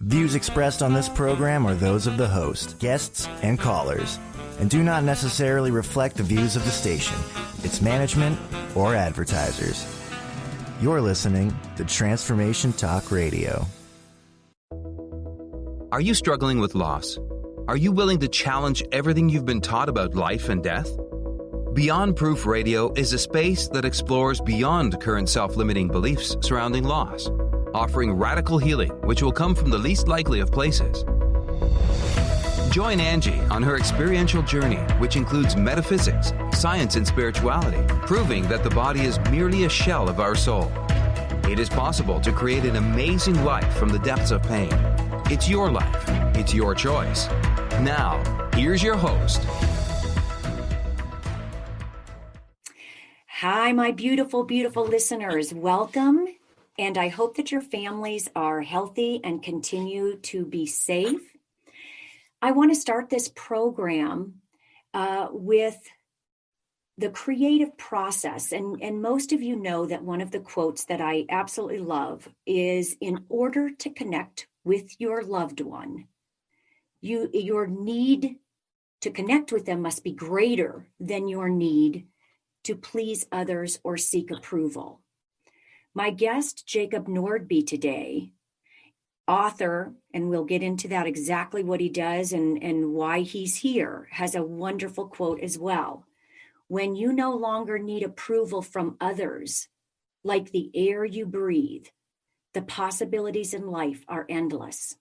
Views expressed on this program are those of the host, guests, and callers, and do not necessarily reflect the views of the station, its management, or advertisers. You're listening to Transformation Talk Radio. Are you struggling with loss? Are you willing to challenge everything you've been taught about life and death? Beyond Proof Radio is a space that explores beyond current self-limiting beliefs surrounding loss, offering radical healing, which will come from the least likely of places. Join Angie on her experiential journey, which includes metaphysics, science, and spirituality, proving that the body is merely a shell of our soul. It is possible to create an amazing life from the depths of pain. It's your life. It's your choice. Now, here's your host. Hi, my beautiful, beautiful listeners. Welcome. And I hope that your families are healthy and continue to be safe. I want to start this program with the creative process. And most of you know that one of the quotes that I absolutely love is, in order to connect with your loved one, your need to connect with them must be greater than your need to please others or seek approval. My guest, Jacob Nordby, today, author, and we'll get into that exactly what he does and why he's here, has a wonderful quote as well. When you no longer need approval from others, like the air you breathe, the possibilities in life are endless.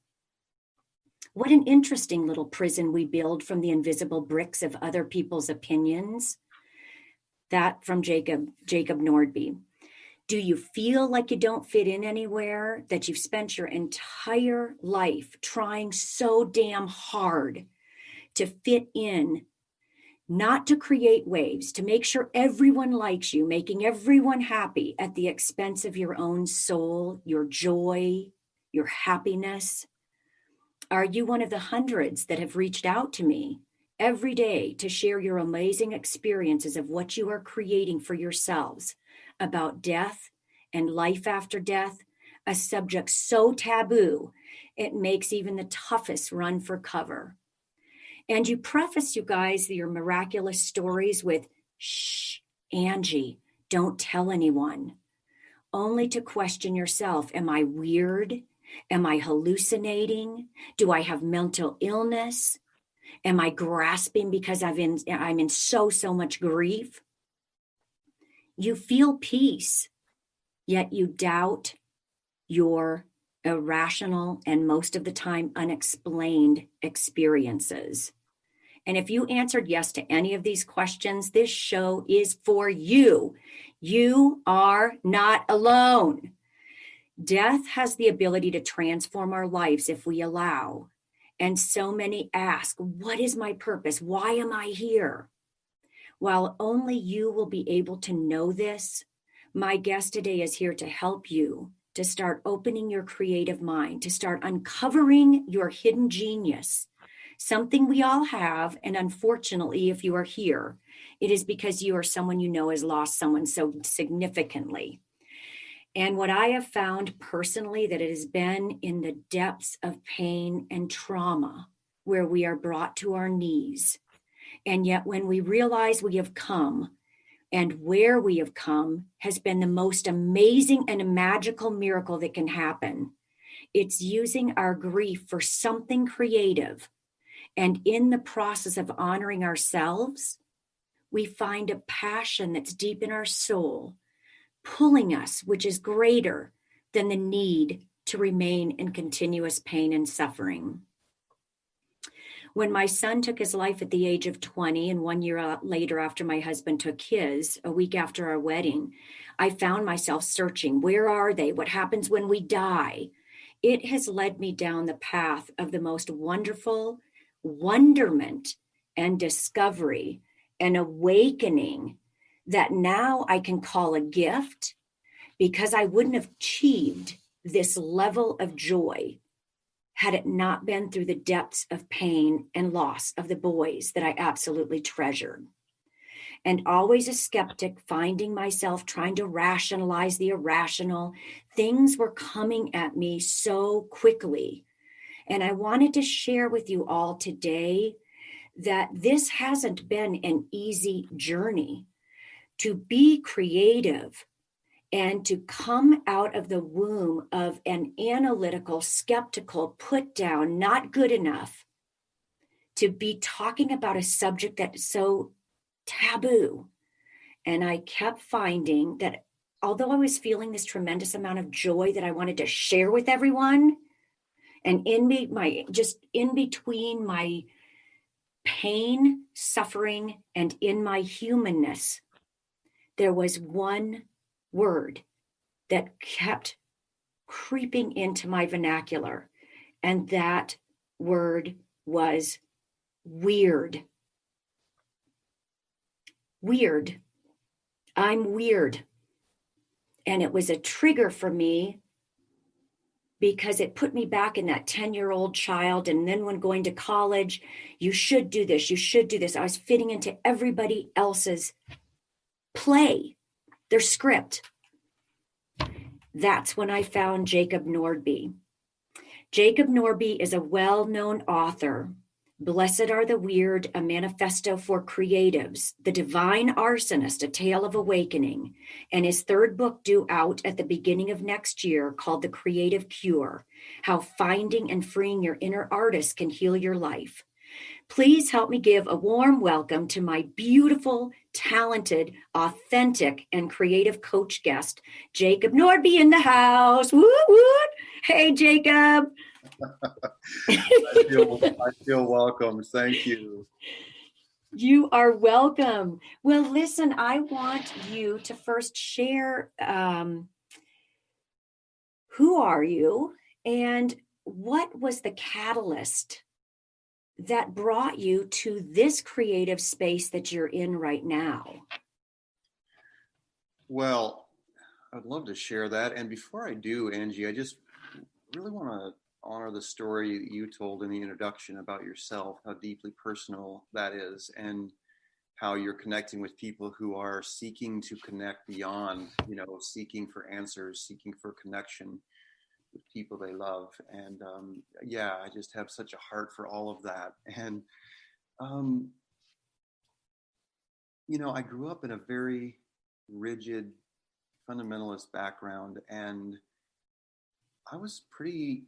What an interesting little prison we build from the invisible bricks of other people's opinions. That from Jacob Nordby. Do you feel like you don't fit in anywhere, that you've spent your entire life trying so damn hard to fit in, not to create waves, to make sure everyone likes you, making everyone happy at the expense of your own soul, your joy, your happiness? Are you one of the hundreds that have reached out to me every day to share your amazing experiences of what you are creating for yourselves about death and life after death, a subject so taboo, it makes even the toughest run for cover? And you preface, you guys, your miraculous stories with, "Shh, Angie, don't tell anyone," only to question yourself. Am I weird? Am I hallucinating? Do I have mental illness? Am I grasping because I'm in so much grief? You feel peace, yet you doubt your irrational and most of the time unexplained experiences. And if you answered yes to any of these questions, this show is for you. You are not alone. Death has the ability to transform our lives if we allow. And so many ask, what is my purpose? Why am I here? While only you will be able to know this, my guest today is here to help you to start opening your creative mind, to start uncovering your hidden genius, something we all have. And unfortunately, if you are here, it is because you or someone you know has lost someone so significantly. And what I have found personally, that it has been in the depths of pain and trauma where we are brought to our knees. And yet when we realize we have come, and where we have come has been the most amazing and a magical miracle that can happen. It's using our grief for something creative. And in the process of honoring ourselves, we find a passion that's deep in our soul, pulling us, which is greater than the need to remain in continuous pain and suffering. When my son took his life at the age of 20, and 1 year later after my husband took his, a week after our wedding, I found myself searching, where are they? What happens when we die? It has led me down the path of the most wonderful wonderment and discovery and awakening that now I can call a gift, because I wouldn't have achieved this level of joy had it not been through the depths of pain and loss of the boys that I absolutely treasured. And always a skeptic, finding myself trying to rationalize the irrational. Things were coming at me so quickly And I wanted to share with you all today that this hasn't been an easy journey. To be creative and to come out of the womb of an analytical, skeptical, put down, not good enough, to be talking about a subject that is so taboo. And I kept finding that although I was feeling this tremendous amount of joy that I wanted to share with everyone, and in between my pain, suffering, and in my humanness, there was one word that kept creeping into my vernacular, and that word was weird. Weird. I'm weird. And it was a trigger for me because it put me back in that 10-year-old child. And then when going to college, you should do this, you should do this. I was fitting into everybody else's play, their script. That's when I found Jacob Nordby. Jacob Nordby is a well-known author. Blessed Are the Weird, a Manifesto for Creatives, The Divine Arsonist, A Tale of Awakening, and his third book due out at the beginning of next year called The Creative Cure, How Finding and Freeing Your Inner Artist Can Heal Your Life. Please help me give a warm welcome to my beautiful, talented, authentic, and creative coach guest, Jacob Nordby in the house. Woo woo! Hey, Jacob. I feel welcome. Thank you. You are welcome. Well, listen, I want you to first share who are you and what was the catalyst that brought you to this creative space that you're in right now? Well, I'd love to share that. And before I do, Angie, I just really want to honor the story that you told in the introduction about yourself, how deeply personal that is, and how you're connecting with people who are seeking to connect beyond, seeking for answers, seeking for connection with people they love. And I just have such a heart for all of that. And, I grew up in a very rigid fundamentalist background, and I was pretty,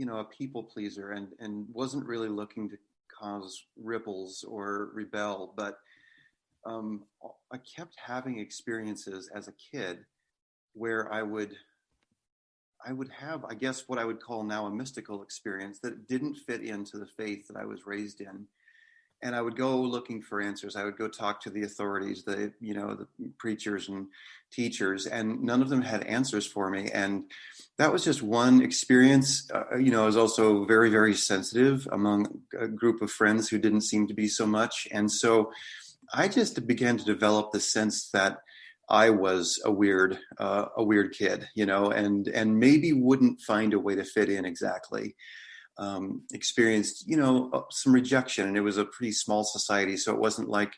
a people pleaser and wasn't really looking to cause ripples or rebel. But I kept having experiences as a kid where I would have, I guess, what I would call now a mystical experience that didn't fit into the faith that I was raised in. And I would go looking for answers. I would go talk to the authorities, the preachers and teachers, and none of them had answers for me. And that was just one experience. I was also very, very sensitive among a group of friends who didn't seem to be so much. And so I just began to develop the sense that I was a weird kid, and maybe wouldn't find a way to fit in exactly. Experienced, some rejection, and it was a pretty small society. So it wasn't like,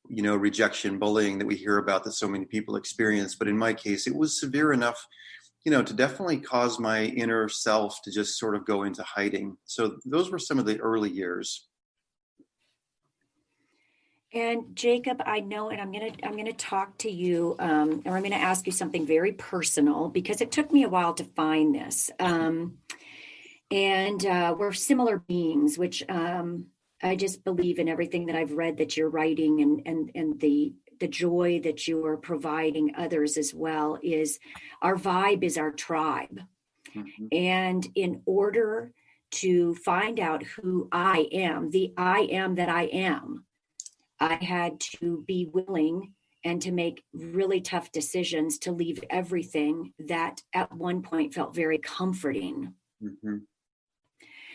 rejection bullying that we hear about that so many people experience. But in my case, it was severe enough, to definitely cause my inner self to just sort of go into hiding. So those were some of the early years. And Jacob, I know, and I'm gonna talk to you, or I'm gonna ask you something very personal because it took me a while to find this. And we're similar beings, which I just believe in everything that I've read that you're writing, and the joy that you are providing others as well. Is our vibe is our tribe, and in order to find out who I am, the I am that I am, I had to be willing and to make really tough decisions to leave everything that at one point felt very comforting. Mm-hmm.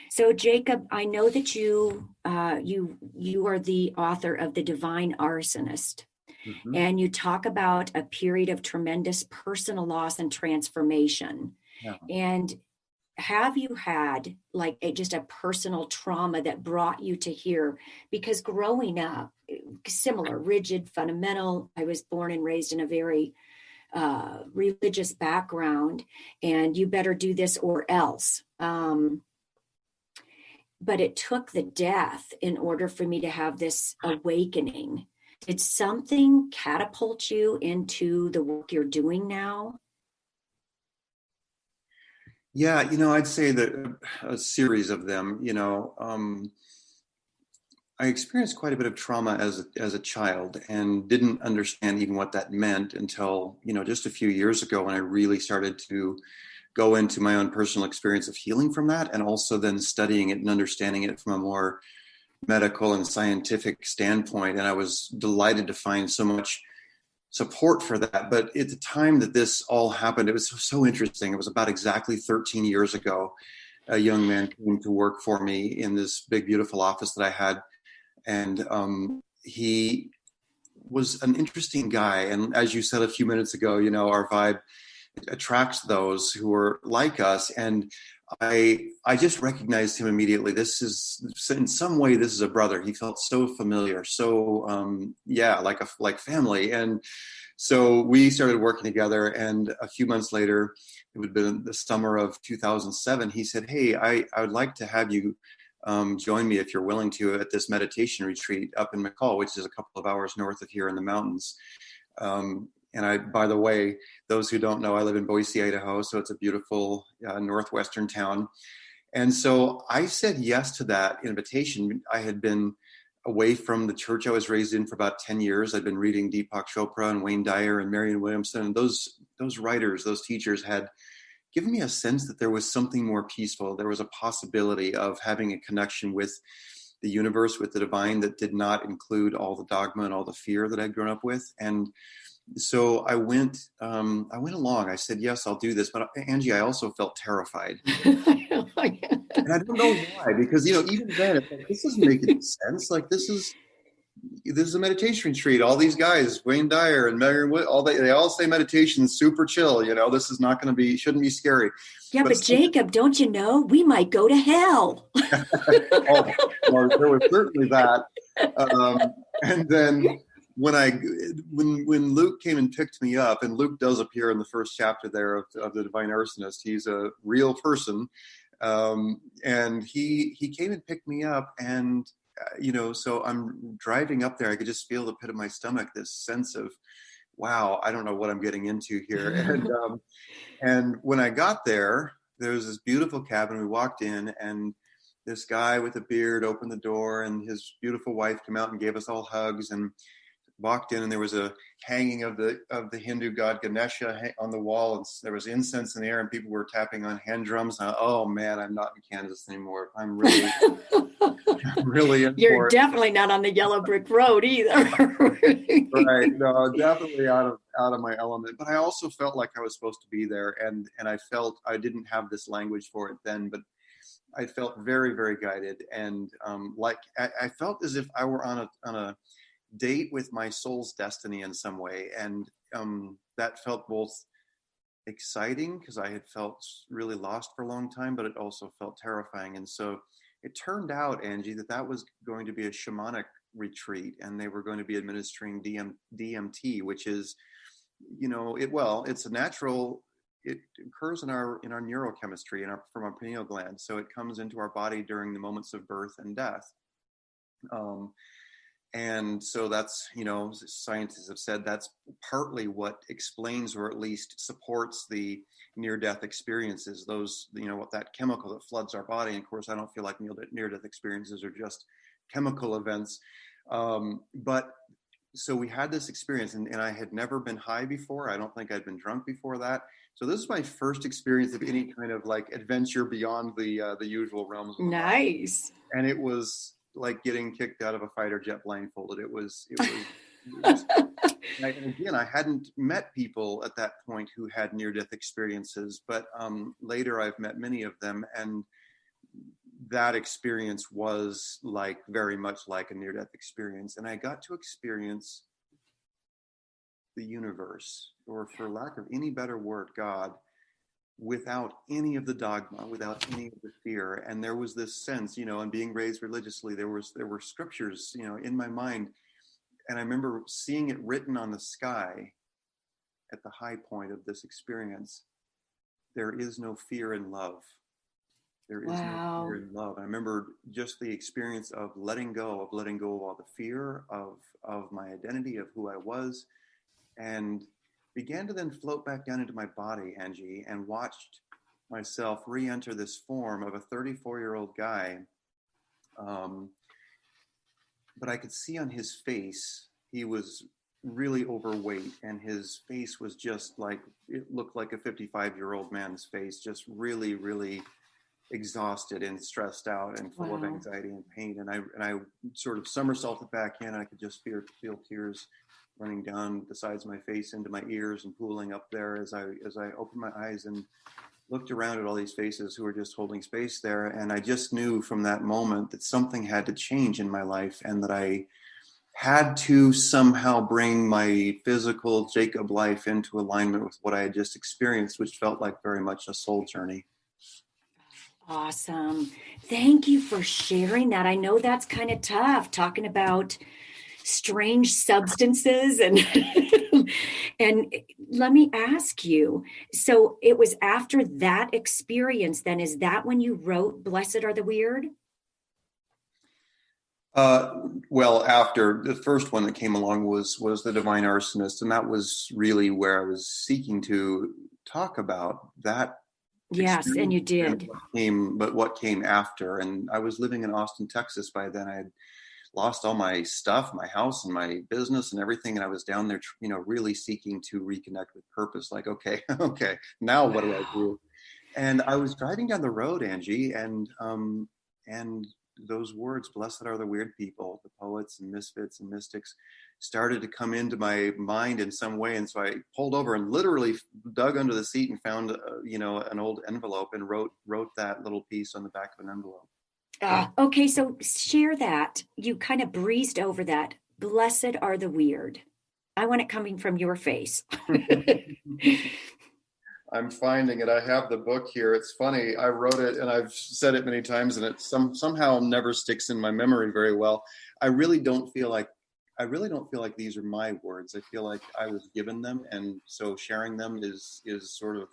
So Jacob, I know that you are the author of The Divine Arsonist, and you talk about a period of tremendous personal loss and transformation. Yeah. And have you had just a personal trauma that brought you to here? Because growing up, similar, rigid, fundamental, I was born and raised in a very religious background, and you better do this or else. but it took the death in order for me to have this awakening. Did something catapult you into the work you're doing now? Yeah, I'd say that a series of them. I experienced quite a bit of trauma as a child and didn't understand even what that meant until, just a few years ago when I really started to go into my own personal experience of healing from that, and also then studying it and understanding it from a more medical and scientific standpoint. And I was delighted to find so much support for that. But at the time that this all happened, it was so interesting. It was about exactly 13 years ago. A young man came to work for me in this big, beautiful office that I had. And he was an interesting guy. And as you said a few minutes ago, our vibe attracts those who are like us. And I just recognized him immediately. This is, in some way, this is a brother. He felt so familiar, so like family. And so we started working together. And a few months later, it would have been the summer of 2007. He said, "Hey, I would like to have you join me if you're willing to at this meditation retreat up in McCall, which is a couple of hours north of here in the mountains." And by the way, those who don't know, I live in Boise, Idaho, so it's a beautiful northwestern town. And so I said yes to that invitation. I had been away from the church I was raised in for about 10 years. I'd been reading Deepak Chopra and Wayne Dyer and Marianne Williamson. And those writers, those teachers had given me a sense that there was something more peaceful. There was a possibility of having a connection with the universe, with the divine, that did not include all the dogma and all the fear that I'd grown up with. And so I went along. I said, yes, I'll do this. But Angie, I also felt terrified. And I don't know why, because, even then, it's like, this doesn't make any sense. Like, this is a meditation retreat. All these guys, Wayne Dyer and Marianne, they all say meditation is super chill. This is not going to be, shouldn't be scary. Yeah, but Jacob, don't you know, we might go to hell. Oh, well, there was certainly that. And then when Luke came and picked me up, and Luke does appear in the first chapter there of the Divine Arsonist. He's a real person. And he came and picked me up, and so I'm driving up there. I could just feel the pit of my stomach, this sense of, wow, I don't know what I'm getting into here. And when I got there was this beautiful cabin. We walked in, and this guy with a beard opened the door, and his beautiful wife came out and gave us all hugs, and walked in, and there was a hanging of the Hindu god Ganesha on the wall, and there was incense in the air, and people were tapping on hand drums. And oh man, I'm not in Kansas anymore. I'm really in. You're definitely not on the yellow brick road either. Right. No, definitely out of my element. But I also felt like I was supposed to be there, and I felt I didn't have this language for it then, but I felt very, very guided, and like I felt as if I were on a date with my soul's destiny in some way. And that felt both exciting, because I had felt really lost for a long time, but it also felt terrifying. And so it turned out, Angie, that was going to be a shamanic retreat, and they were going to be administering DMT, which is, it's a natural, it occurs in our neurochemistry from our pineal gland. So it comes into our body during the moments of birth and death. And so that's, scientists have said that's partly what explains, or at least supports, the near-death experiences, those, what that chemical that floods our body. And of course, I don't feel like near-death experiences are just chemical events. But so we had this experience, and I had never been high before. I don't think I'd been drunk before that. So this is my first experience of any kind of like adventure beyond the usual realms. Nice. And it was like getting kicked out of a fighter jet blindfolded. It was and again, I hadn't met people at that point who had near-death experiences, but later I've met many of them, and that experience was like very much like a near-death experience. And I got to experience the universe, or for lack of any better word, God, without any of the dogma, without any of the fear. And there was this sense, and being raised religiously, there were scriptures, in my mind. And I remember seeing it written on the sky at the high point of this experience: there is no fear in love. There is no Wow. fear in love. I remember just the experience of letting go of all the fear of my identity, of who I was, and began to then float back down into my body, Angie, and watched myself re-enter this form of a 34-year-old guy. But I could see on his face, he was really overweight, and his face was just like, it looked like a 55-year-old man's face, just really, really exhausted and stressed out and full of Wow. anxiety and pain. And I sort of somersaulted back in, and I could just feel tears running down the sides of my face into my ears and pooling up there as I opened my eyes and looked around at all these faces who were just holding space there. And I just knew from that moment that something had to change in my life, and that I had to somehow bring my physical Jacob life into alignment with what I had just experienced, which felt like very much a soul journey. Awesome. Thank you for sharing that. I know that's kind of tough, talking about strange substances and and let me ask you, so it was after that experience then, is that when you wrote Blessed Are the Weird? Well, after the first one that came along was the Divine Arsonist, and that was really where I was seeking to talk about that Yes, and you experience did. but what came after. And I was living in Austin, Texas by then. I had lost all my stuff, my house and my business and everything. And I was down there, really seeking to reconnect with purpose. Like, okay, now what do I do? And I was driving down the road, Angie, and those words, blessed are the weird people, the poets and misfits and mystics, started to come into my mind in some way. And so I pulled over and literally dug under the seat and found, an old envelope, and wrote that little piece on the back of an envelope. Okay, so share that. You kind of breezed over that. Blessed are the weird. I want it coming from your face. I'm finding it. I have the book here. It's funny. I wrote it, and I've said it many times, and it somehow never sticks in my memory very well. I really don't feel like these are my words. I feel like I was given them, and so sharing them is sort of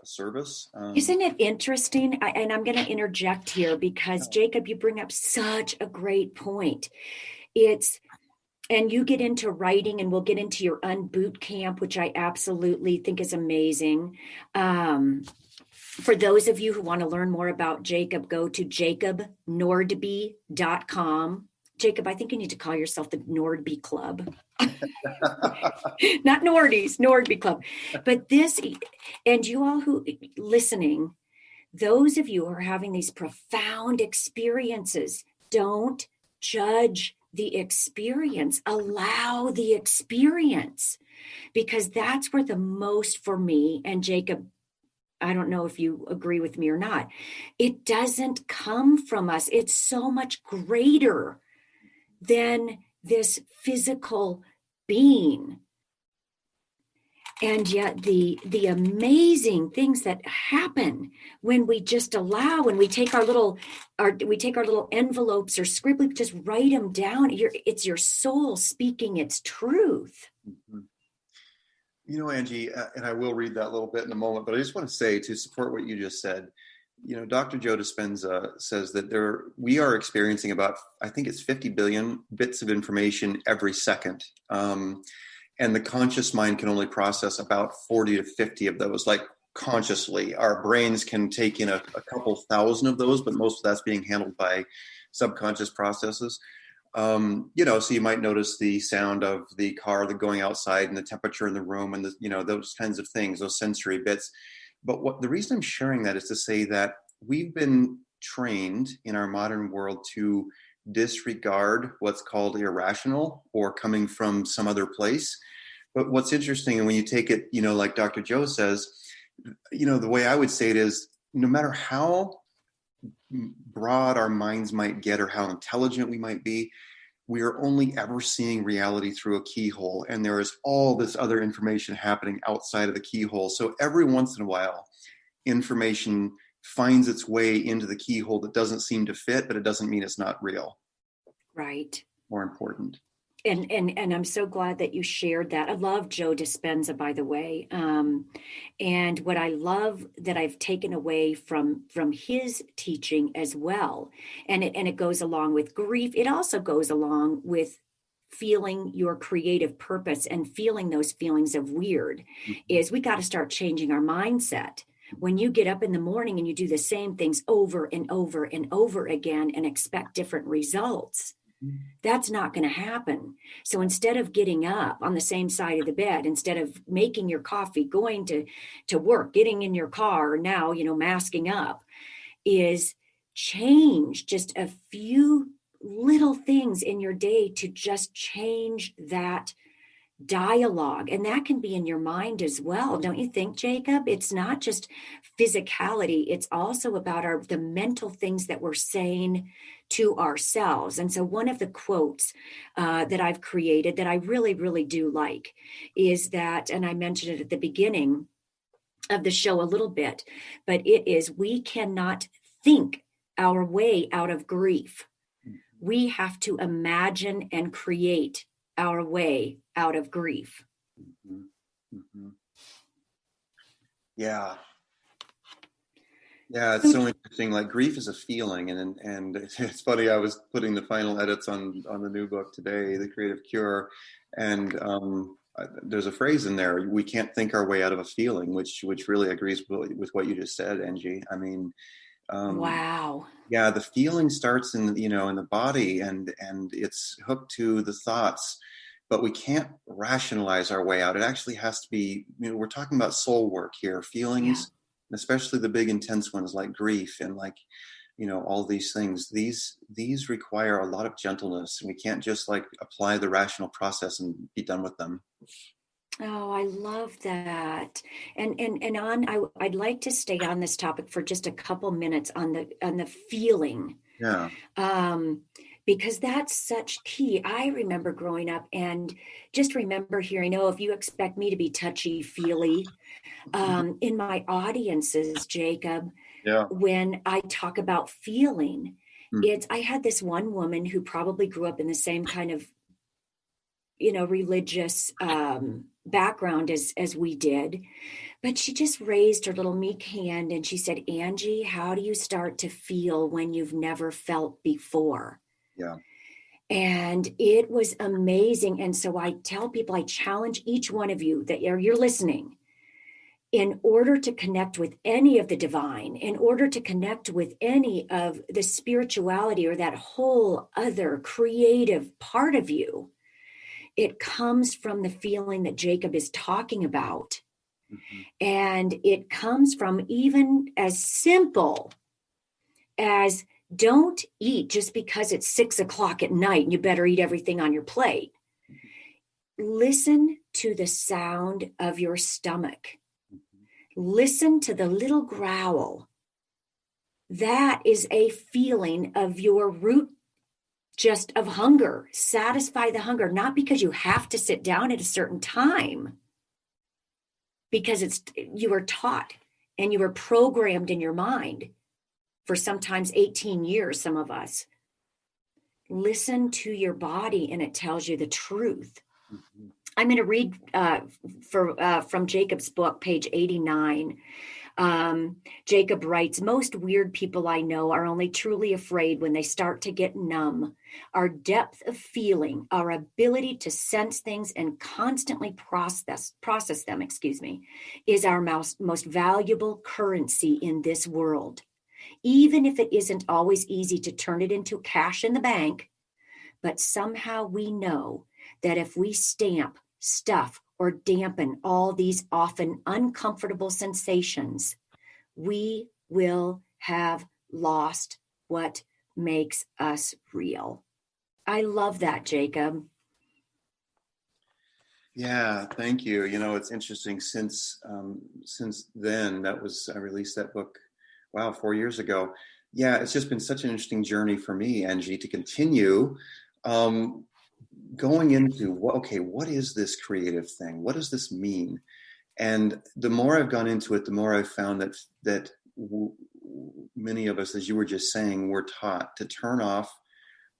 a service. Isn't it interesting? And I'm going to interject here because, Jacob, you bring up such a great point. And you get into writing, and we'll get into your unboot camp, which I absolutely think is amazing. For those of you who want to learn more about Jacob, go to jacobnordby.com. Jacob, I think you need to call yourself the Nordby Club. Not Nordy's, Nordby Club. But and you all who listening, those of you who are having these profound experiences, don't judge the experience. Allow the experience, because that's where the most, for me, and Jacob, I don't know if you agree with me or not, it doesn't come from us. It's so much greater than this physical being. And yet the amazing things that happen when we just allow, when we take our little envelopes or scribble, just write them down. It's your soul speaking its truth. Mm-hmm. Angie, and I will read that little bit in a moment, but I just want to say, to support what you just said, Dr. Joe Dispenza says that we are experiencing about, I think it's 50 billion bits of information every second. And the conscious mind can only process about 40 to 50 of those, like consciously. Our brains can take in a couple thousand of those, but most of that's being handled by subconscious processes. So you might notice the sound of the car going outside, and the temperature in the room, and those kinds of things, those sensory bits. But the reason I'm sharing that is to say that we've been trained in our modern world to disregard what's called irrational or coming from some other place. But what's interesting, and when you take it, like Dr. Joe says, the way I would say it is, no matter how broad our minds might get or how intelligent we might be, we are only ever seeing reality through a keyhole. And there is all this other information happening outside of the keyhole. So every once in a while, information finds its way into the keyhole that doesn't seem to fit, but it doesn't mean it's not real. Right. More important. And I'm so glad that you shared that. I love Joe Dispenza, by the way. And what I love that I've taken away from his teaching as well, and it goes along with grief. It also goes along with feeling your creative purpose and feeling those feelings of weird, is we got to start changing our mindset. When you get up in the morning and you do the same things over and over and over again and expect different results, that's not going to happen. So instead of getting up on the same side of the bed, instead of making your coffee, going to work, getting in your car, now, masking up, is change just a few little things in your day to just change that dialogue. And that can be in your mind as well, don't you think, Jacob? It's not just physicality, it's also about the mental things that we're saying to ourselves. And so one of the quotes that I've created that I really, really do like is that, and I mentioned it at the beginning of the show a little bit, but it is, we cannot think our way out of grief. We have to imagine and create our way out of grief. Mm-hmm. Mm-hmm. Yeah, it's so interesting. Like, grief is a feeling, and it's funny. I was putting the final edits on the new book today, The Creative Cure, and there's a phrase in there: we can't think our way out of a feeling, which really agrees with what you just said, Angie. I mean, wow. Yeah, the feeling starts in the body, and it's hooked to the thoughts, but we can't rationalize our way out. It actually has to be, we're talking about soul work here, feelings, especially the big intense ones like grief and like, all these things. These require a lot of gentleness, and we can't just like apply the rational process and be done with them. Oh, I love that. I'd like to stay on this topic for just a couple minutes on the feeling. Yeah. Because that's such key. I remember growing up and just remember hearing, if you expect me to be touchy-feely, in my audiences, Jacob, when I talk about feeling, I had this one woman who probably grew up in the same kind of, religious background as we did, but she just raised her little meek hand and she said, Angie, how do you start to feel when you've never felt before? Yeah. And it was amazing. And so I tell people, I challenge each one of you that you're listening, in order to connect with any of the divine, in order to connect with any of the spirituality or that whole other creative part of you, it comes from the feeling that Jacob is talking about. Mm-hmm. And it comes from even as simple as, don't eat just because it's 6:00 at night and you better eat everything on your plate. Listen to the sound of your stomach. Listen to the little growl. That is a feeling of your root, just of hunger. Satisfy the hunger, not because you have to sit down at a certain time, because you were taught and you were programmed in your mind for sometimes 18 years, some of us. Listen to your body and it tells you the truth. Mm-hmm. I'm going to read from Jacob's book, page 89. Jacob writes, most weird people I know are only truly afraid when they start to get numb. Our depth of feeling, our ability to sense things and constantly process them, is our most valuable currency in this world. Even if it isn't always easy to turn it into cash in the bank, but somehow we know that if we stamp, stuff, or dampen all these often uncomfortable sensations, we will have lost what makes us real. I love that, Jacob. Yeah, thank you. It's interesting, since then, I released that book, 4 years ago. Yeah, it's just been such an interesting journey for me, Angie, to continue going into, what is this creative thing? What does this mean? And the more I've gone into it, the more I've found that many of us, as you were just saying, we're taught to turn off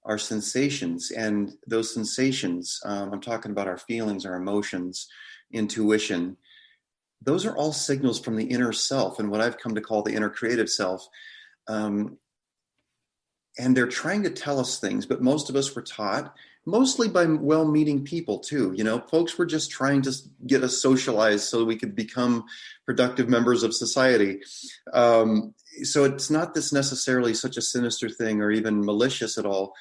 our sensations, and those sensations, I'm talking about our feelings, our emotions, intuition. Those are all signals from the inner self, and what I've come to call the inner creative self. And they're trying to tell us things, but most of us were taught, mostly by well-meaning people too. You know, folks were just trying to get us socialized so we could become productive members of society. So it's not this necessarily such a sinister thing or even malicious at all,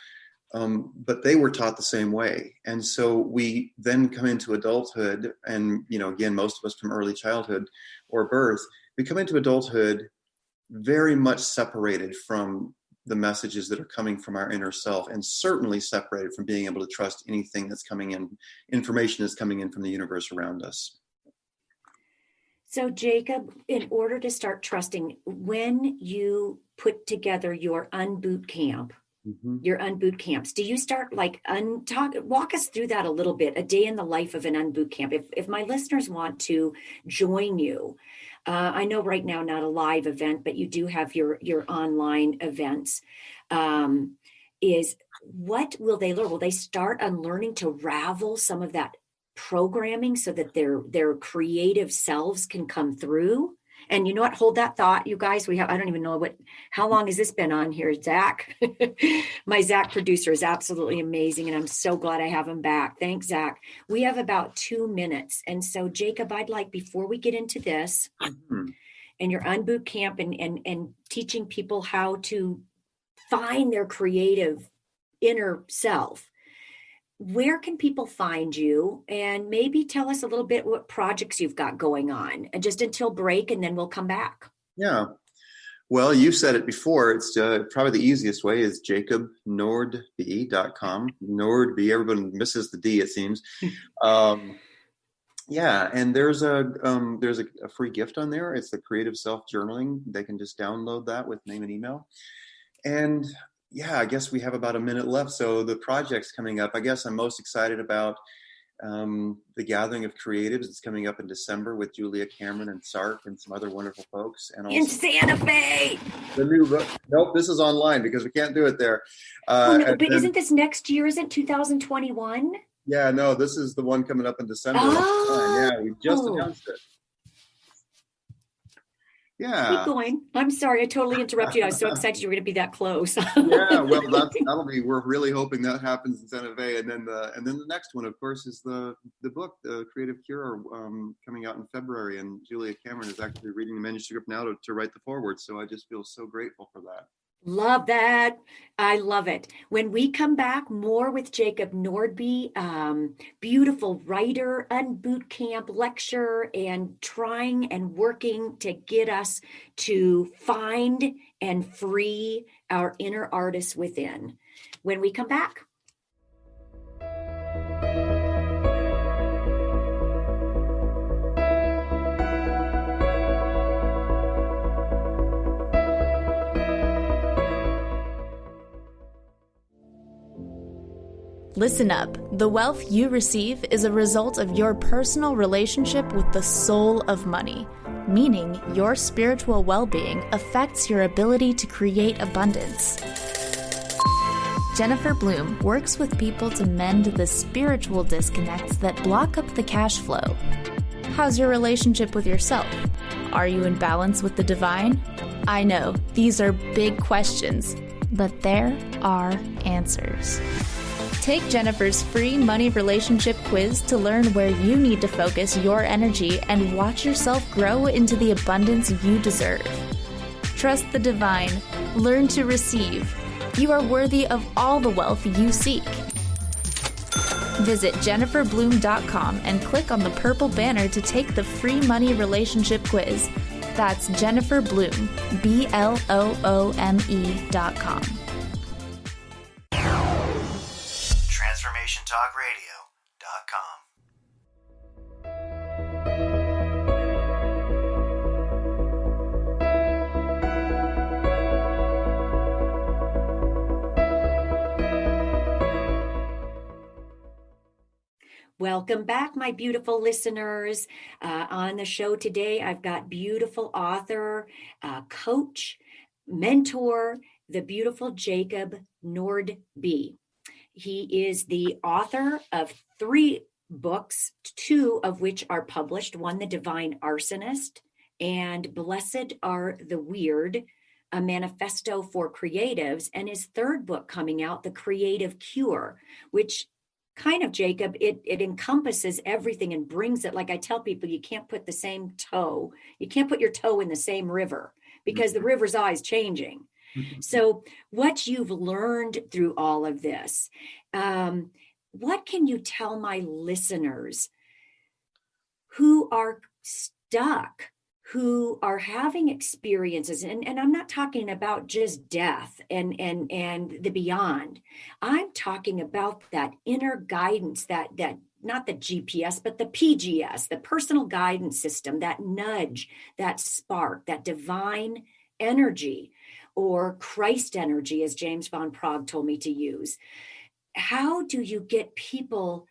but they were taught the same way. And so we then come into adulthood, and, you know, again, most of us from early childhood or birth, we come into adulthood very much separated from the messages that are coming from our inner self, and certainly separated from being able to trust anything that's coming in, information that's coming in from the universe around us. So, Jacob, in order to start trusting, when you put together your unboot camp, your unboot camps, do you start like walk us through that a little bit, a day in the life of an unboot camp? If my listeners want to join you, I know right now not a live event, but you do have your online events. Is what will they learn? Will they start on learning to ravel some of that programming so that their creative selves can come through? And you know what? Hold that thought, you guys. I don't even know how long has this been on here, Zach? My Zach producer is absolutely amazing, and I'm so glad I have him back. Thanks, Zach. We have about 2 minutes. And so, Jacob, I'd like, before we get into this and your unboot camp and teaching people how to find their creative inner self, where can people find you? And maybe tell us a little bit what projects you've got going on, and just until break, and then we'll come back. Yeah. Well, you said it before. It's probably the easiest way is jacobnordby.com. Nordby, everyone misses the D, it seems. Yeah, and there's a free gift on there. It's the Creative Self Journaling. They can just download that with name and email. And yeah, I guess we have about a minute left. So the project's coming up. I guess I'm most excited about the Gathering of Creatives. It's coming up in December with Julia Cameron and Sark and some other wonderful folks. And also in Santa Fe. The new book. Nope, this is online because we can't do it there. But isn't this next year? Isn't 2021? Yeah, no, this is the one coming up in December. Oh. Yeah, we just announced it. Yeah. Keep going. I'm sorry, I totally interrupted you. I was so excited you were going to be that close. Yeah, well, that'll be. We're really hoping that happens in Santa Fe, and then the next one, of course, is the book, The Creative Cure, coming out in February, and Julia Cameron is actually reading the manuscript now to write the foreword. So I just feel so grateful for that. Love that. I love it. When we come back, more with Jacob Nordby, beautiful writer, unboot camp lecturer, and trying and working to get us to find and free our inner artists within. When we come back. Listen up. The wealth you receive is a result of your personal relationship with the soul of money, meaning your spiritual well-being affects your ability to create abundance. Jennifer Bloom works with people to mend the spiritual disconnects that block up the cash flow. How's your relationship with yourself? Are you in balance with the divine? I know, these are big questions, but there are answers. Take Jennifer's free money relationship quiz to learn where you need to focus your energy and watch yourself grow into the abundance you deserve. Trust the divine. Learn to receive. You are worthy of all the wealth you seek. Visit jenniferbloom.com and click on the purple banner to take the free money relationship quiz. That's Jennifer Bloom, BLOOME.com. TransformationTalkRadio.com. Welcome back, my beautiful listeners. On the show today, I've got beautiful author, coach, mentor, the beautiful Jacob Nordby. He is the author of 3 books, 2 of which are published, one, The Divine Arsonist, and Blessed Are the Weird, a manifesto for creatives, and his 3rd book coming out, The Creative Cure, which kind of, Jacob, it encompasses everything and brings it. Like I tell people, you can't put your toe in the same river, because the river's always changing. So what you've learned through all of this, what can you tell my listeners who are stuck, who are having experiences, and I'm not talking about just death and the beyond. I'm talking about that inner guidance, that not the GPS, but the PGS, the personal guidance system, that nudge, that spark, that divine energy, or Christ energy, as James von Prague told me to use. How do you get people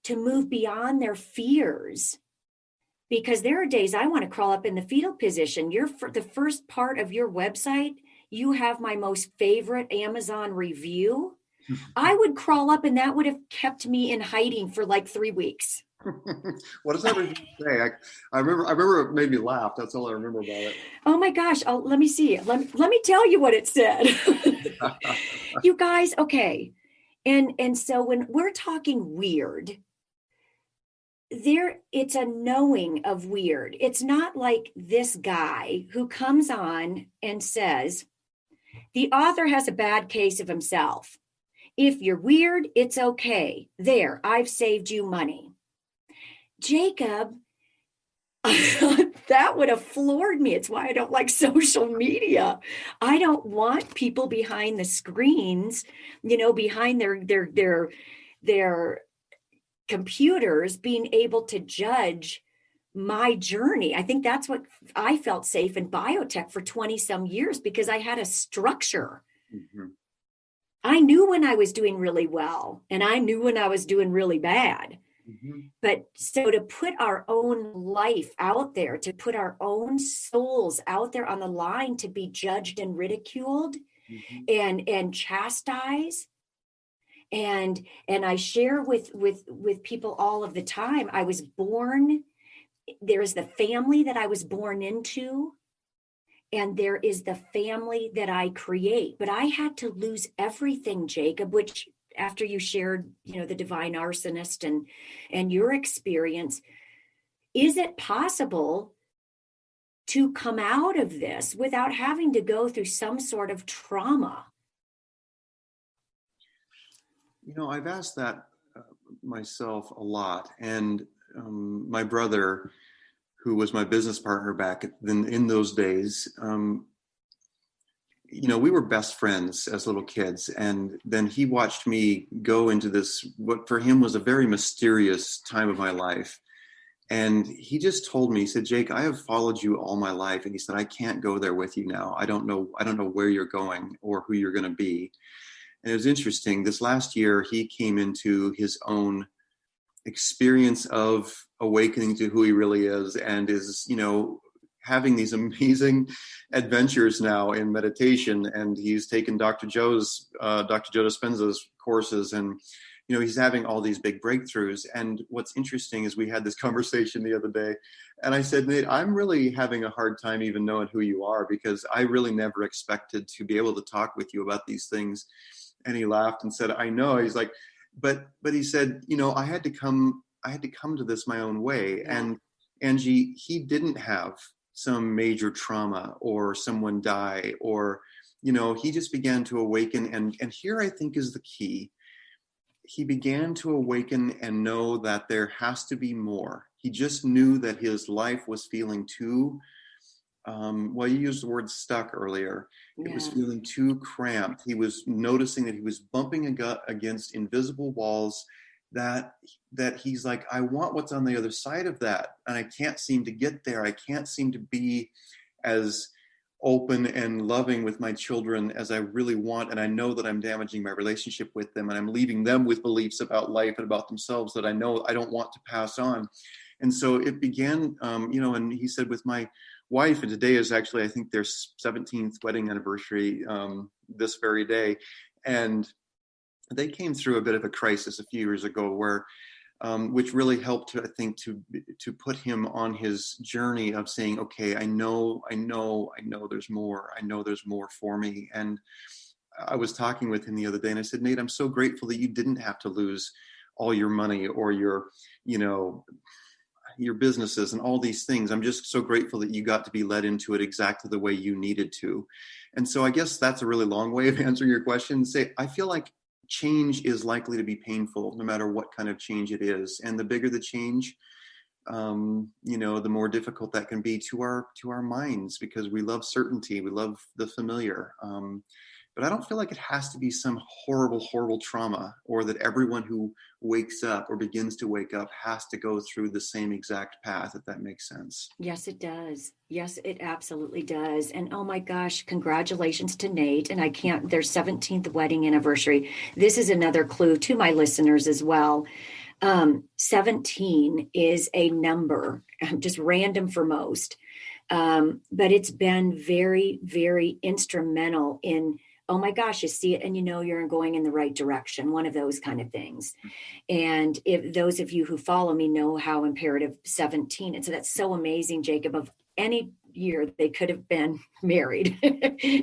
to move beyond their fears? Because there are days I want to crawl up in the fetal position. The first part of your website, you have my most favorite Amazon review. I would crawl up, and that would have kept me in hiding for like 3 weeks. What does that review say? I remember it made me laugh. That's all I remember about it. Oh my gosh. Let me see. Let me tell you what it said. You guys, okay. And so when we're talking weird, it's a knowing of weird. It's not like this guy who comes on and says, the author has a bad case of himself. If you're weird, it's okay. There, I've saved you money. Jacob, that would have floored me. It's why I don't like social media. I don't want people behind the screens, behind their computers, being able to judge my journey. I think that's what I felt safe in biotech for 20 some years, because I had a structure. Mm-hmm. I knew when I was doing really well, and I knew when I was doing really bad. Mm-hmm. But so to put our own life out there, to put our own souls out there on the line, to be judged and ridiculed, mm-hmm. and chastised. And I share with people all of the time, I was born, there is the family that I was born into, and there is the family that I create. But I had to lose everything, Jacob, which after you shared, the Divine Arsonist and your experience, is it possible to come out of this without having to go through some sort of trauma? I've asked that myself a lot. And my brother, who was my business partner back in those days, we were best friends as little kids. And then he watched me go into this, what for him was a very mysterious time of my life. And he just told me, he said, Jake, I have followed you all my life. And he said, I can't go there with you now. I don't know where you're going or who you're going to be. And it was interesting. This last year, he came into his own experience of awakening to who he really is, and is, having these amazing adventures now in meditation. And he's taken Dr. Joe Dispenza's courses, and, he's having all these big breakthroughs. And what's interesting is we had this conversation the other day, and I said, Nate, I'm really having a hard time even knowing who you are, because I really never expected to be able to talk with you about these things. And he laughed and said, I know. He's like, but he said, I had to come to this my own way. Yeah. And Angie, he didn't have some major trauma or someone die, or, he just began to awaken. And here I think is the key. He began to awaken and know that there has to be more. He just knew that his life was feeling too, you used the word stuck earlier. Yeah. It was feeling too cramped. He was noticing that he was bumping against invisible walls, that he's like, I want what's on the other side of that. And I can't seem to get there. I can't seem to be as open and loving with my children as I really want. And I know that I'm damaging my relationship with them, and I'm leaving them with beliefs about life and about themselves that I know I don't want to pass on. And so it began, and he said, with wife, and today is actually, I think, their 17th wedding anniversary this very day. And they came through a bit of a crisis a few years ago where which really helped, I think, to put him on his journey of saying, okay, I know there's more. I know there's more for me. And I was talking with him the other day, and I said, Nate, I'm so grateful that you didn't have to lose all your money or your businesses and all these things. I'm just so grateful that you got to be led into it exactly the way you needed to. And so I guess that's a really long way of answering your question. Say, I feel like change is likely to be painful no matter what kind of change it is. And the bigger the change, the more difficult that can be to our minds, because we love certainty. We love the familiar. But I don't feel like it has to be some horrible, horrible trauma, or that everyone who wakes up or begins to wake up has to go through the same exact path, if that makes sense. Yes, it does. Yes, it absolutely does. And oh my gosh, congratulations to Nate. And their 17th wedding anniversary. This is another clue to my listeners as well. 17 is a number, just random for most. But it's been very, very instrumental in, oh my gosh, you see it and you're going in the right direction, one of those kind of things. And if those of you who follow me know how imperative 17, and so that's so amazing, Jacob, of any year they could have been married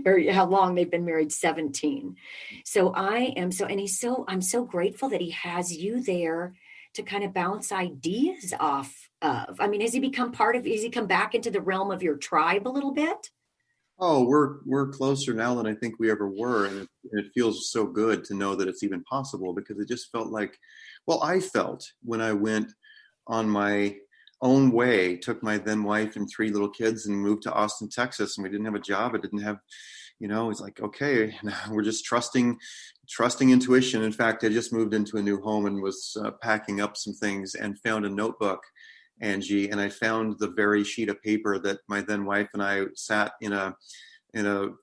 or how long they've been married, 17. So I'm so grateful that he has you there to kind of bounce ideas off of. I mean, has he come back into the realm of your tribe a little bit? Oh, we're closer now than I think we ever were. And it feels so good to know that it's even possible, because it just felt like, well, I felt when I went on my own way, took my then wife and 3 little kids and moved to Austin, Texas, and we didn't have a job. I didn't have, it's like, okay, we're just trusting intuition. In fact, I just moved into a new home and was packing up some things and found a notebook, Angie, and I found the very sheet of paper that my then wife and I sat in a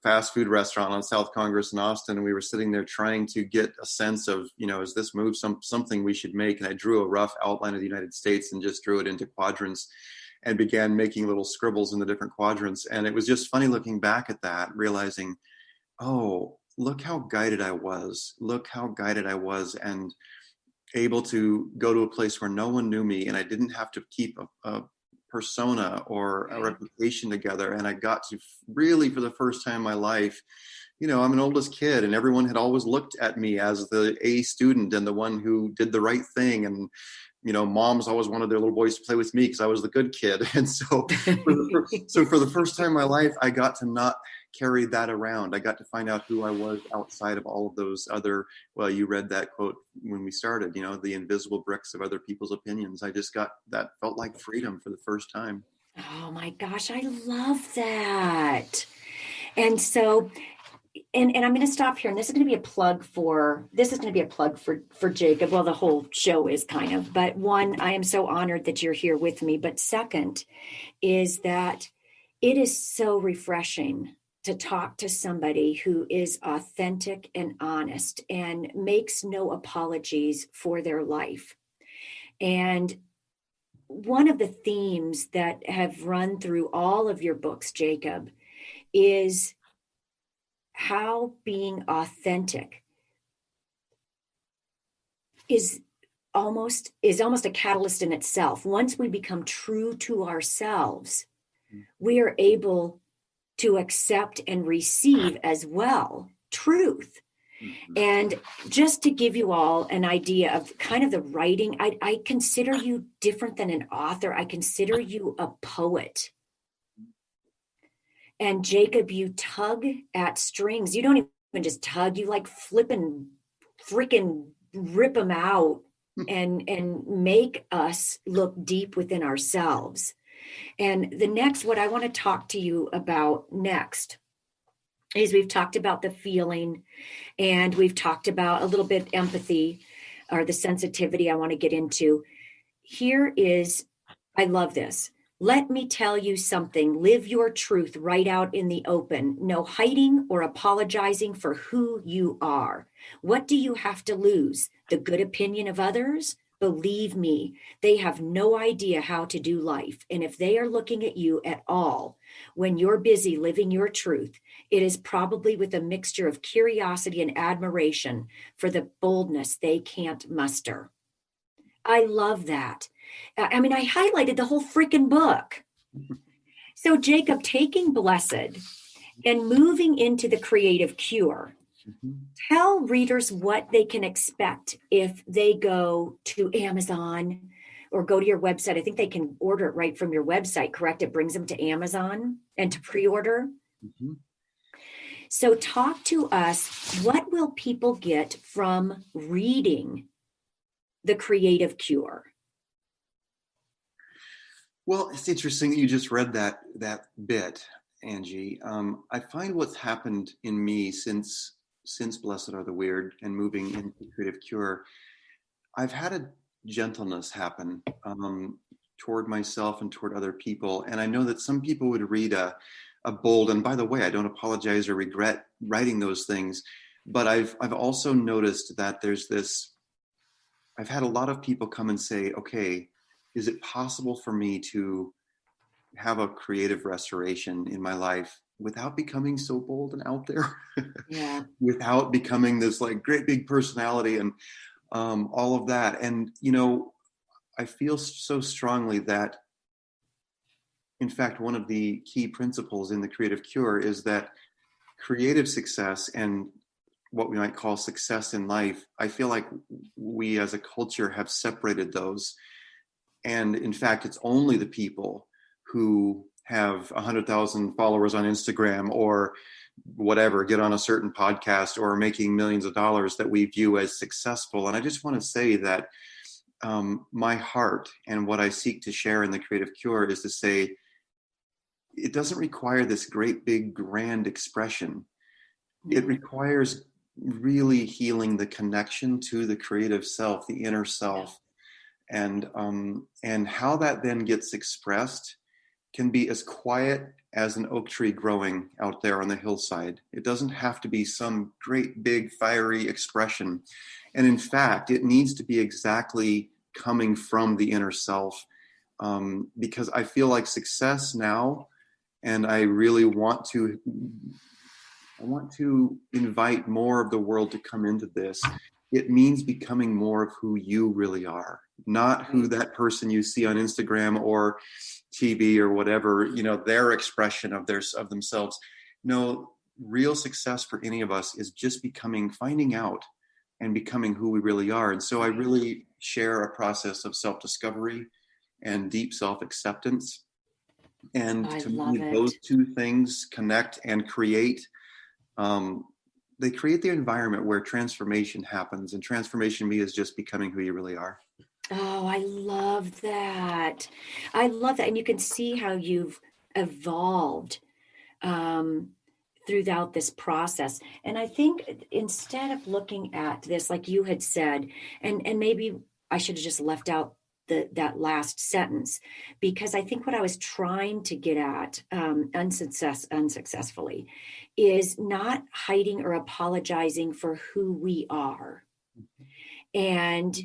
fast food restaurant on South Congress in Austin, and we were sitting there trying to get a sense of, is this move something we should make? And I drew a rough outline of the United States and just drew it into quadrants and began making little scribbles in the different quadrants. And it was just funny looking back at that, realizing, oh, look how guided I was, and able to go to a place where no one knew me, and I didn't have to keep a persona or a reputation together. And I got to really, for the first time in my life, I'm an oldest kid, and everyone had always looked at me as the A student and the one who did the right thing. And, moms always wanted their little boys to play with me because I was the good kid. And so for the first time in my life, I got to not carry that around. I got to find out who I was outside of all of those other, well, you read that quote when we started, the invisible bricks of other people's opinions. I just felt like freedom for the first time. Oh my gosh, I love that. And so, and I'm going to stop here, and this is going to be a plug for Jacob. Well, the whole show is kind of, but one, I am so honored that you're here with me. But second is that it is so refreshing to talk to somebody who is authentic and honest and makes no apologies for their life. And one of the themes that have run through all of your books, Jacob, is how being authentic is almost a catalyst in itself. Once we become true to ourselves, we are able to accept and receive as well truth. And just to give you all an idea of kind of the writing, I consider you different than an author. I consider you a poet. And Jacob, you tug at strings. You don't even just tug, you like flipping, freaking rip them out and make us look deep within ourselves. And what I want to talk to you about next is we've talked about the feeling, and we've talked about a little bit empathy, or the sensitivity I want to get into. I love this. Let me tell you something. Live your truth right out in the open. No hiding or apologizing for who you are. What do you have to lose? The good opinion of others? believe me, they have no idea how to do life. And if they are looking at you at all, when you're busy living your truth, it is probably with a mixture of curiosity and admiration for the boldness they can't muster. I love that. I mean, I highlighted the whole freaking book. So, Jacob, taking Blessed and moving into the creative cure, tell readers what they can expect if they go to Amazon or go to your website. I think they can order it right from your website, correct? It brings them to Amazon and to pre-order. Mm-hmm. So talk to us. What will people get from reading The Creative Cure? Well, it's interesting that you just read that bit, Angie. I find what's happened in me since Blessed Are the Weird and moving into Creative Cure, I've had a gentleness happen toward myself and toward other people. And I know that some people would read a bold, and by the way, I don't apologize or regret writing those things, but I've also noticed that there's this, I've had a lot of people come and say, okay, is it possible for me to have a creative restoration in my life without becoming so bold and out there? Yeah. Without becoming this like great big personality and all of that. And, you know, I feel so strongly that, in fact, one of the key principles in the Creative Cure is that creative success and what we might call success in life, I feel like we as a culture have separated those. And in fact, it's only the people who have 100,000 followers on Instagram or whatever, get on a certain podcast or making millions of dollars that we view as successful. And I just want to say that my heart and what I seek to share in the Creative Cure is to say, it doesn't require this great big grand expression. It requires really healing the connection to the creative self, the inner self, and how that then gets expressed can be as quiet as an oak tree growing out there on the hillside. It doesn't have to be some great big fiery expression. And in fact, it needs to be exactly coming from the inner self, because I feel like success now, and I really want to invite more of the world to come into this. It means becoming more of who you really are, not who that person you see on Instagram or TV or whatever, you know, their expression of themselves. No, real success for any of us is just finding out and becoming who we really are. And so I really share a process of self-discovery and deep self-acceptance. And to me, those two things connect and create. They create the environment where transformation happens, and transformation to me is just becoming who you really are. Oh, I love that. I love that. And you can see how you've evolved throughout this process. And I think instead of looking at this, like you had said, and maybe I should have just left out that last sentence, because I think what I was trying to get at unsuccessfully is not hiding or apologizing for who we are. And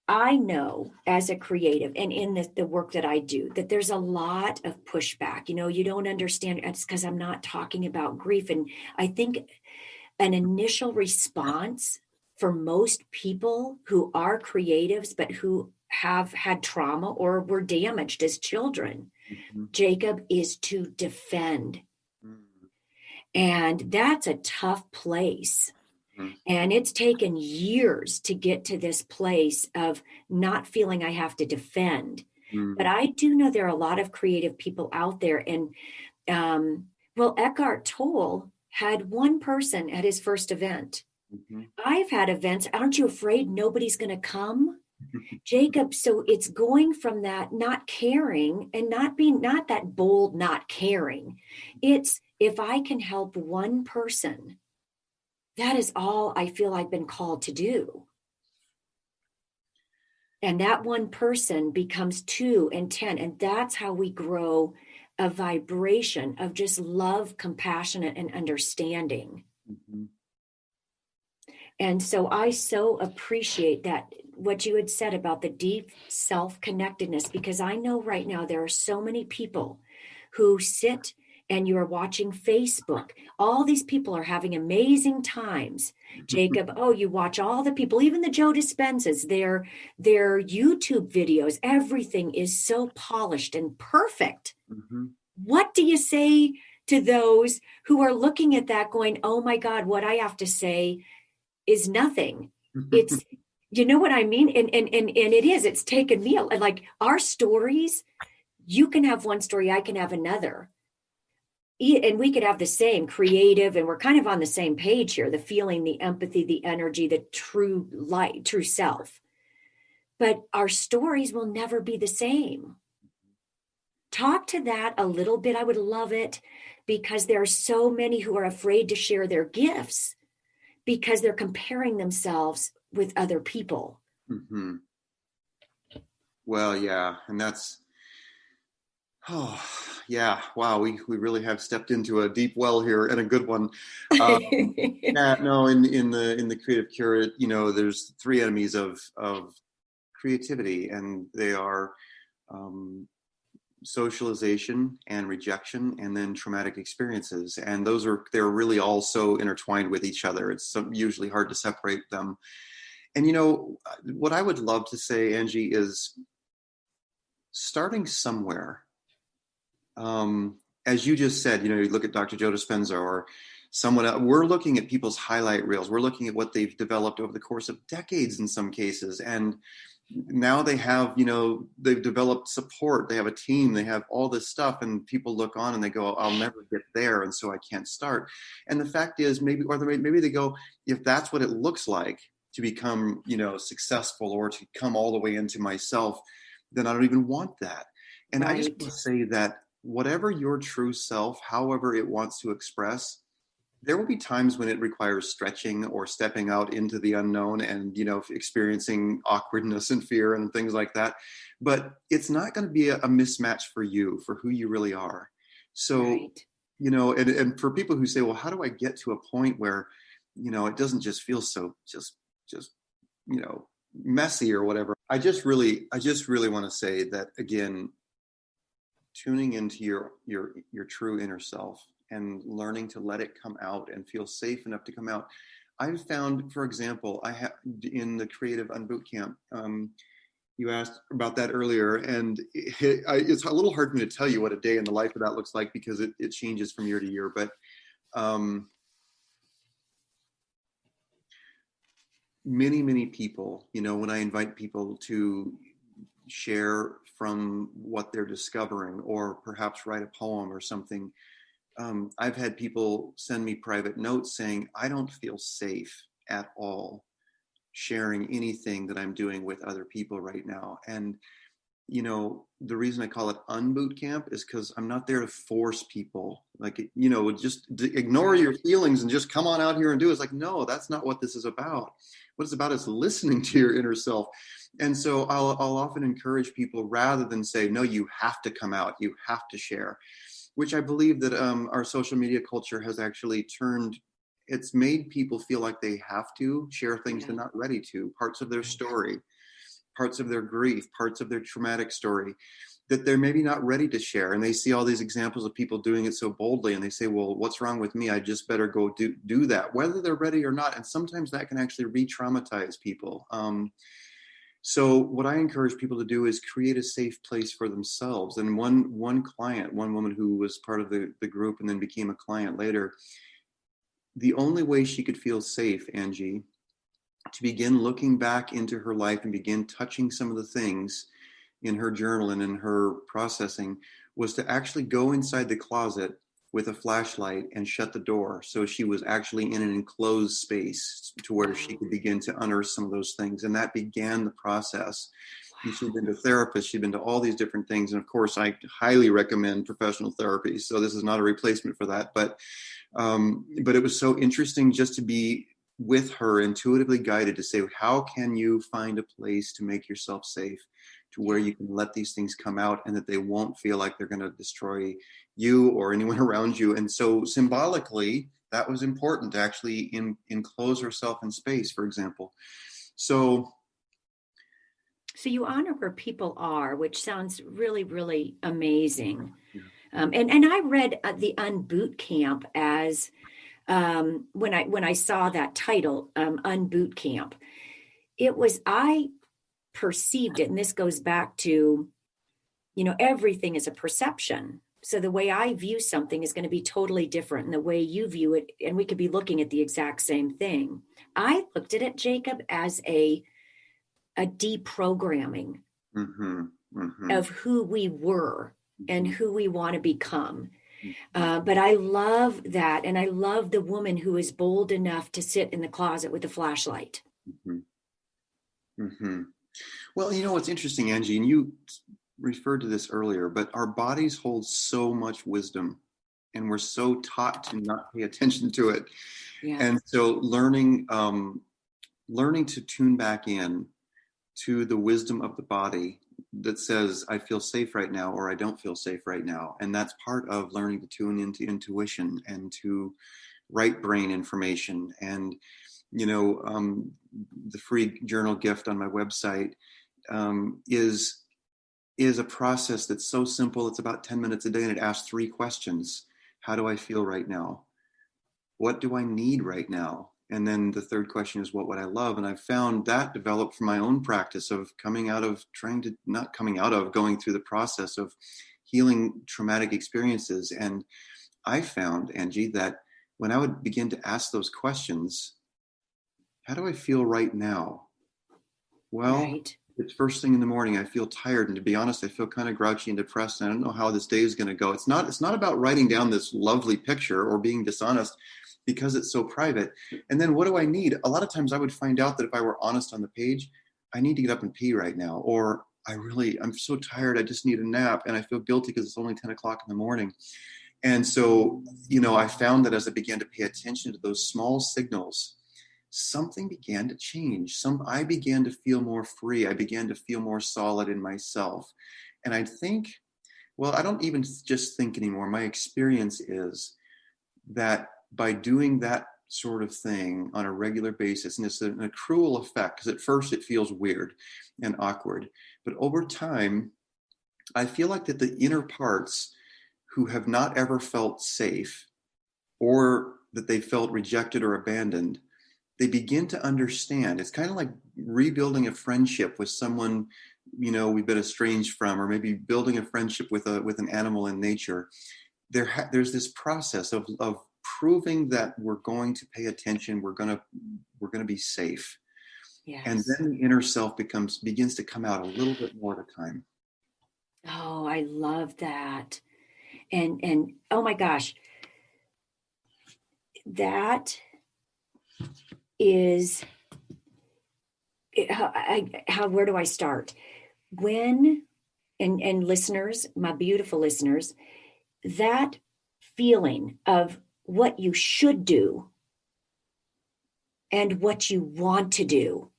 I know as a creative and in the work that I do, that there's a lot of pushback. You know, you don't understand. It's because I'm not talking about grief. And I think an initial response for most people who are creatives, but who have had trauma or were damaged as children, Jacob, is to defend. And that's a tough place. And it's taken years to get to this place of not feeling I have to defend. But I do know there are a lot of creative people out there. And Eckhart Tolle had one person at his first event. I've had events. Aren't you afraid nobody's going to come? Jacob, so it's going from that not caring and not that bold, not caring. It's if I can help one person, that is all I feel I've been called to do. And that one person becomes 2 and 10. And that's how we grow a vibration of just love, compassion, and understanding. And so I so appreciate that what you had said about the deep self-connectedness, because I know right now there are so many people who sit and you're watching Facebook. All these people are having amazing times. Jacob, oh, you watch all the people, even the Joe Dispenzas, their YouTube videos, everything is so polished and perfect. Mm-hmm. What do you say to those who are looking at that going, oh my God, what I have to say is nothing? It's, you know what I mean? And it is, it's taken me, like our stories, you can have one story, I can have another. And we could have the same creative, and we're kind of on the same page here, the feeling, the empathy, the energy, the true light, true self. But our stories will never be the same. Talk to that a little bit. I would love it, because there are so many who are afraid to share their gifts because they're comparing themselves with other people. Mm-hmm. Well, yeah. And that's, oh, yeah. Wow. We really have stepped into a deep well here, and a good one. Yeah, no, in the creative cure, there's three enemies of creativity, and they are socialization and rejection, and then traumatic experiences. And they're really all so intertwined with each other. It's usually hard to separate them. And what I would love to say, Angie, is starting somewhere. As you just said, you look at Dr. Joe Dispenza or someone else. We're looking at people's highlight reels. We're looking at what they've developed over the course of decades in some cases. And now they have, they've developed support. They have a team. They have all this stuff. And people look on and they go, I'll never get there, and so I can't start. And the fact is, maybe they go, if that's what it looks like to become, successful, or to come all the way into myself, then I don't even want that. And right. I just want to say that whatever your true self, however it wants to express, there will be times when it requires stretching or stepping out into the unknown and, experiencing awkwardness and fear and things like that. But it's not going to be a mismatch for you, for who you really are. So, right. And for people who say, well, how do I get to a point where, it doesn't just feel so just messy or whatever. I just really want to say that, again, tuning into your true inner self and learning to let it come out and feel safe enough to come out. I've found, for example, I have in the Creative Unboot Camp, you asked about that earlier, and it's a little hard for me to tell you what a day in the life of that looks like, because it changes from year to year. But many people, when I invite people to share from what they're discovering, or perhaps write a poem or something, I've had people send me private notes saying, I don't feel safe at all sharing anything that I'm doing with other people right now. And, the reason I call it Unboot Camp is because I'm not there to force people, just ignore your feelings and just come on out here and do it. It's like, no, that's not what this is about. What it's about is listening to your inner self. And so I'll often encourage people, rather than say, no, you have to come out, you have to share, which I believe that our social media culture has actually it's made people feel like they have to share things they're not ready to, parts of their story, parts of their grief, parts of their traumatic story that they're maybe not ready to share. And they see all these examples of people doing it so boldly, and they say, well, what's wrong with me? I just better go do that, whether they're ready or not. And sometimes that can actually re-traumatize people. So what I encourage people to do is create a safe place for themselves. And one woman who was part of the group and then became a client later, the only way she could feel safe, Angie, to begin looking back into her life and begin touching some of the things in her journal and in her processing, was to actually go inside the closet with a flashlight and shut the door. So she was actually in an enclosed space to where she could begin to unearth some of those things. And that began the process. And she'd been to therapists, she'd been to all these different things. And of course, I highly recommend professional therapy. So this is not a replacement for that. But it was so interesting just to be with her, intuitively guided to say, how can you find a place to make yourself safe, to where you can let these things come out and that they won't feel like they're going to destroy you or anyone around you. And so symbolically, that was important to actually enclose herself in space, for example. So So you honor where people are, which sounds really, really amazing. Yeah. And I read the Unboot Camp as when I saw that title, Unboot Camp. I perceived it, and this goes back to, everything is a perception. So the way I view something is going to be totally different than the way you view it, and we could be looking at the exact same thing. I looked at it, Jacob, as a deprogramming of who we were and who we want to become. But I love that. And I love the woman who is bold enough to sit in the closet with a flashlight. Well, what's interesting, Angie, and you referred to this earlier, but our bodies hold so much wisdom, and we're so taught to not pay attention to it. Yeah. And so learning to tune back in to the wisdom of the body that says, I feel safe right now, or I don't feel safe right now. And that's part of learning to tune into intuition and to right brain information. And, the free journal gift on my website is a process that's so simple. It's about 10 minutes a day, and it asks 3 questions. How do I feel right now? What do I need right now? And then the third question is, what would I love? And I've found that developed from my own practice of going through the process of healing traumatic experiences. And I found, Angie, that when I would begin to ask those questions, how do I feel right now? Well, right. It's first thing in the morning. I feel tired. And to be honest, I feel kind of grouchy and depressed. And I don't know how this day is going to go. It's not about writing down this lovely picture or being dishonest, because it's so private. And then what do I need? A lot of times I would find out that if I were honest on the page, I need to get up and pee right now. Or I'm so tired, I just need a nap. And I feel guilty because it's only 10 o'clock in the morning. And so, I found that as I began to pay attention to those small signals, something began to change. I began to feel more free. I began to feel more solid in myself. And I think, I don't even just think anymore. My experience is that by doing that sort of thing on a regular basis, and it's an accrual effect, because at first it feels weird and awkward, but over time, I feel like that the inner parts who have not ever felt safe, or that they felt rejected or abandoned, they begin to understand. It's kind of like rebuilding a friendship with someone, we've been estranged from, or maybe building a friendship with an animal in nature. There's this process of proving that we're going to pay attention, we're going to be safe. Yes. And then the inner self begins to come out a little bit more at a time. Oh, I love that. And oh my gosh, that is where do I start? When, and listeners, my beautiful listeners, that feeling of what you should do and what you want to do.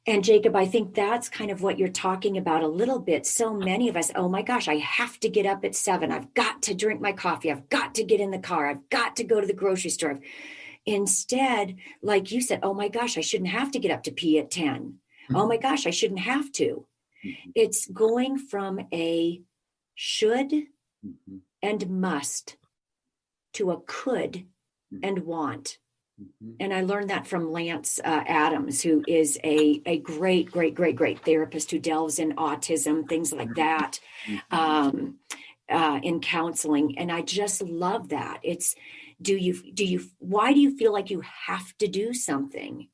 And Jacob, I think that's kind of what you're talking about a little bit. So many of us, oh my gosh, I have to get up at 7. I've got to drink my coffee. I've got to get in the car. I've got to go to the grocery store. Instead, like you said, oh my gosh, I shouldn't have to get up to pee at 10. Mm-hmm. Oh my gosh, I shouldn't have to. Mm-hmm. It's going from a should mm-hmm. and must to a could mm-hmm. and want. Mm-hmm. And I learned that from Lance Adams, who is a great therapist who delves in autism, things like that, in counseling. And I just love that. It's, why do you feel like you have to do something?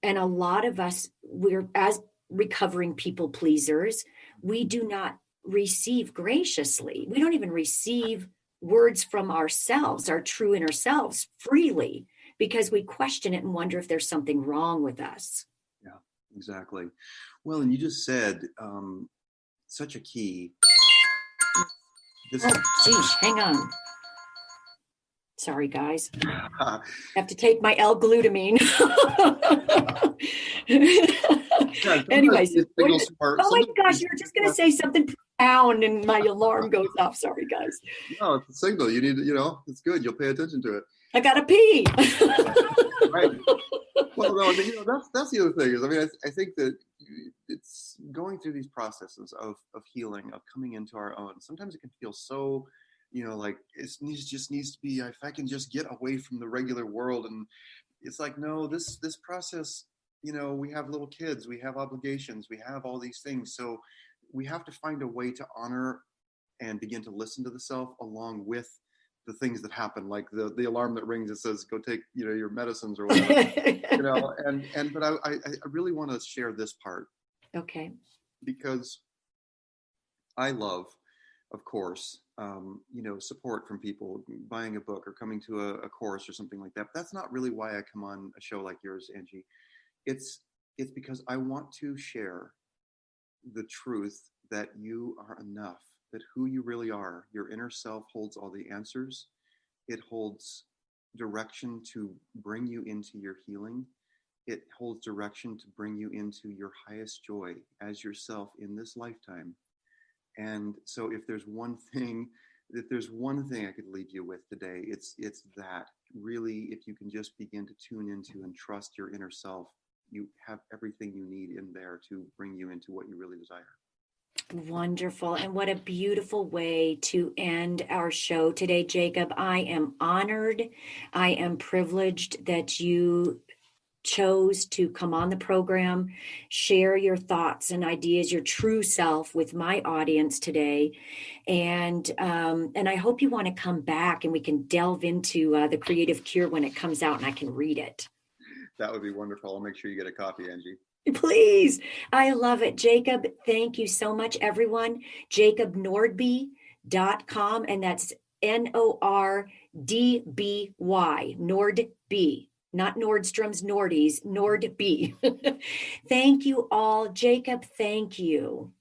And a lot of us, we're, as recovering people pleasers, we do not receive graciously. We don't even receive words from ourselves, our true inner selves, freely, because we question it and wonder if there's something wrong with us. Yeah, exactly. Well, and you just said such a key. Geez, hang on. Sorry, guys. I have to take my L-glutamine. Anyways, oh my gosh, you're just going to say something profound and my alarm goes off. Sorry, guys. No, it's a signal. You need to, it's good. You'll pay attention to it. I got to pee. Right. Well, no, I mean, that's the other thing is, I mean, I think that it's going through these processes of healing, of coming into our own. Sometimes it can feel so, like it just needs to be, if I can just get away from the regular world. And it's like, no, this process, we have little kids, we have obligations, we have all these things. So we have to find a way to honor and begin to listen to the self along with the things that happen, like the alarm that rings that says, go take, your medicines or whatever, but I really want to share this part. Okay. Because I love, of course, support from people, buying a book or coming to a course or something like that. But that's not really why I come on a show like yours, Angie. It's because I want to share the truth that you are enough, that who you really are, your inner self holds all the answers. It holds direction to bring you into your healing. It holds direction to bring you into your highest joy as yourself in this lifetime. And so if there's one thing I could leave you with today, it's that really, if you can just begin to tune into and trust your inner self, you have everything you need in there to bring you into what you really desire. Wonderful. And what a beautiful way to end our show today, Jacob. I am honored. I am privileged that you chose to come on the program, share your thoughts and ideas, your true self with my audience today. And I hope you want to come back and we can delve into The Creative Cure when it comes out and I can read it. That would be wonderful. I'll make sure you get a copy, Angie. Please. I love it. Jacob, thank you so much, everyone. JacobNordby.com, and that's Nordby, Nordby, not Nordstrom's, Nordy's, Nordby. Thank you all. Jacob, thank you.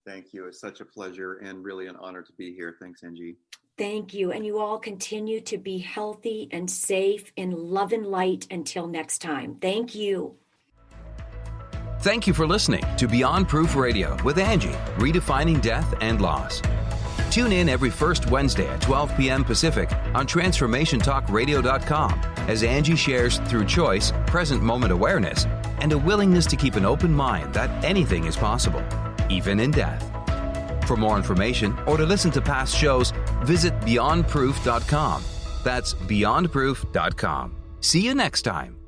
Thank you. It's such a pleasure and really an honor to be here. Thanks, Angie. Thank you. And you all continue to be healthy and safe in love and light until next time. Thank you. Thank you for listening to Beyond Proof Radio with Angie, redefining death and loss. Tune in every first Wednesday at 12 p.m. Pacific on TransformationTalkRadio.com as Angie shares through choice, present moment awareness, and a willingness to keep an open mind that anything is possible, even in death. For more information or to listen to past shows, visit BeyondProof.com. That's BeyondProof.com. See you next time.